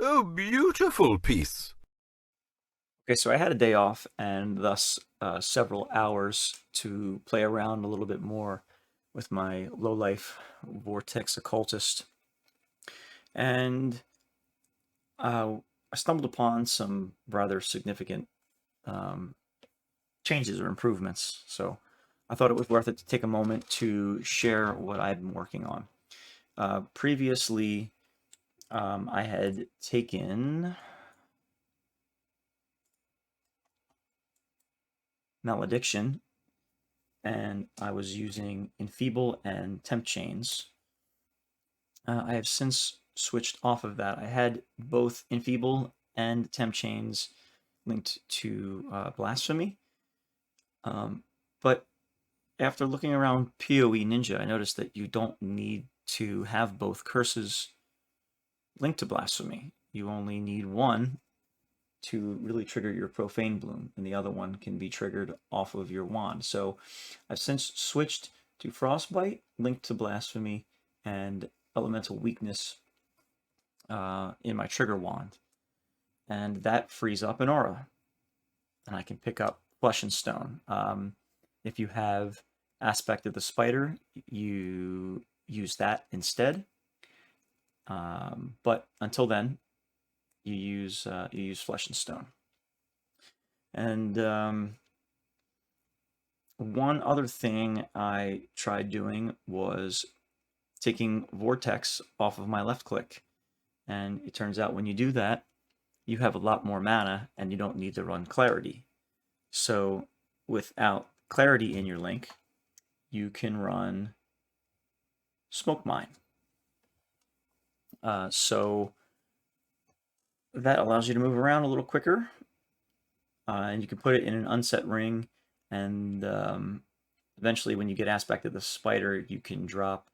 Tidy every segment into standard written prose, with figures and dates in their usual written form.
A beautiful piece. Okay, so I had a day off and thus several hours to play around a little bit more with my low-life Vortex Occultist. And I stumbled upon some rather significant um, changes or improvements. So I thought it was worth it to take a moment to share what I've been working on. Previously, I had taken Malediction and I was using Enfeeble and Temp Chains. I have since switched off of that. I had both Enfeeble and Temp Chains linked to Blasphemy, um, but after looking around PoE Ninja, I noticed that you don't need to have both curses linked to Blasphemy. You only need one to really trigger your Profane Bloom, and the other one can be triggered off of your wand. So I've since switched to Frostbite, linked to Blasphemy, and Elemental Weakness in my trigger wand. And that frees up an aura. And I can pick up Flesh and Stone. If you have Aspect of the Spider, you use that instead. But until then, you use Flesh and Stone. And one other thing I tried doing was taking Vortex off of my left click. And it turns out when you do that, you have a lot more mana and you don't need to run Clarity. So without Clarity in your link, you can run Smoke Mine. So that allows you to move around a little quicker, and you can put it in an unset ring, and eventually when you get Aspect of the Spider, you can drop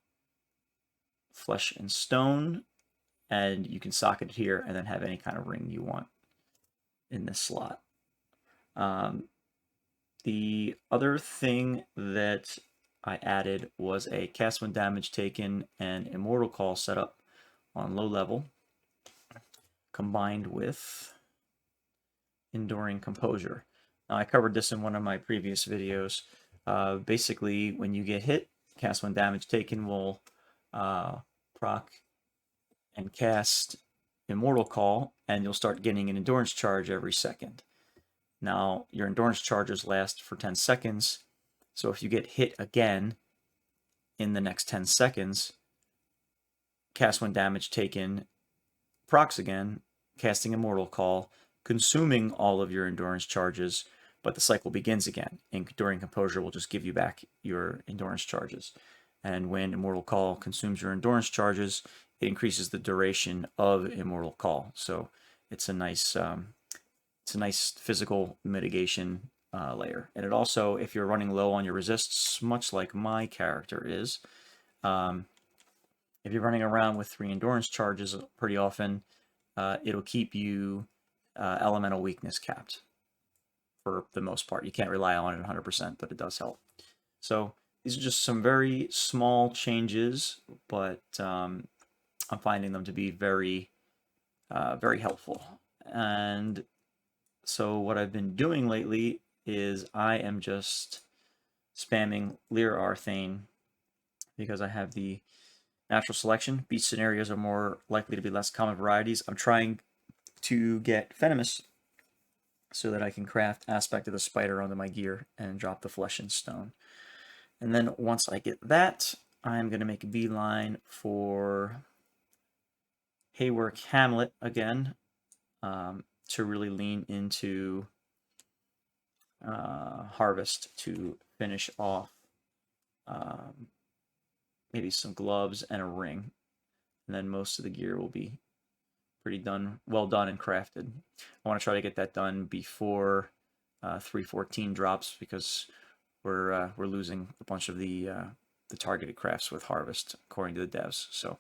Flesh and Stone, and you can socket it here and then have any kind of ring you want in this slot. The other thing that I added was a cast when damage taken and Immortal Call setup on low level, combined with Enduring Composure. Now, I covered this in one of my previous videos. Basically, when you get hit, cast when damage taken will proc and cast Immortal Call, and you'll start getting an endurance charge every second. Now, your endurance charges last for 10 seconds, so if you get hit again in the next 10 seconds, cast when damage taken, procs again, casting Immortal Call, consuming all of your endurance charges, but the cycle begins again. Enduring Composure will just give you back your endurance charges. And when Immortal Call consumes your endurance charges, it increases the duration of Immortal Call. So it's a nice physical mitigation layer. And it also, if you're running low on your resists, much like my character is, if you're running around with 3 endurance charges pretty often, it'll keep you elemental weakness capped for the most part. You can't rely on it 100%, but it does help. So these are just some very small changes, but I'm finding them to be very, very helpful. And so what I've been doing lately is I am just spamming Lyra Arthane because I have the natural selection. Beach scenarios are more likely to be less common varieties. I'm trying to get Venomous so that I can craft Aspect of the Spider onto my gear and drop the Flesh and Stone. And then once I get that, I'm going to make a beeline for Haywork Hamlet again, to really lean into Harvest to finish off maybe some gloves and a ring. And then most of the gear will be pretty well done and crafted. I want to try to get that done before 314 drops because we're losing a bunch of the targeted crafts with Harvest according to the devs. So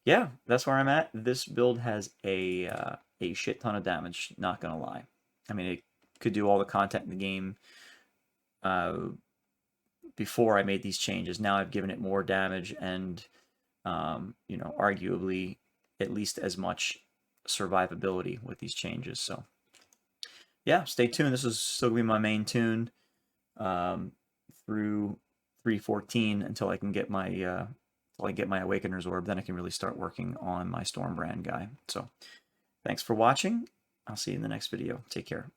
yeah, that's where I'm at. This build has a shit ton of damage, not gonna lie. I mean, it could do all the content in the game before I made these changes. Now I've given it more damage and, arguably at least as much survivability with these changes. So yeah, stay tuned. This is still gonna be my main tune through 3.14 until I can get my Awakener's Orb. Then I can really start working on my Stormbrand guy. So thanks for watching. I'll see you in the next video. Take care.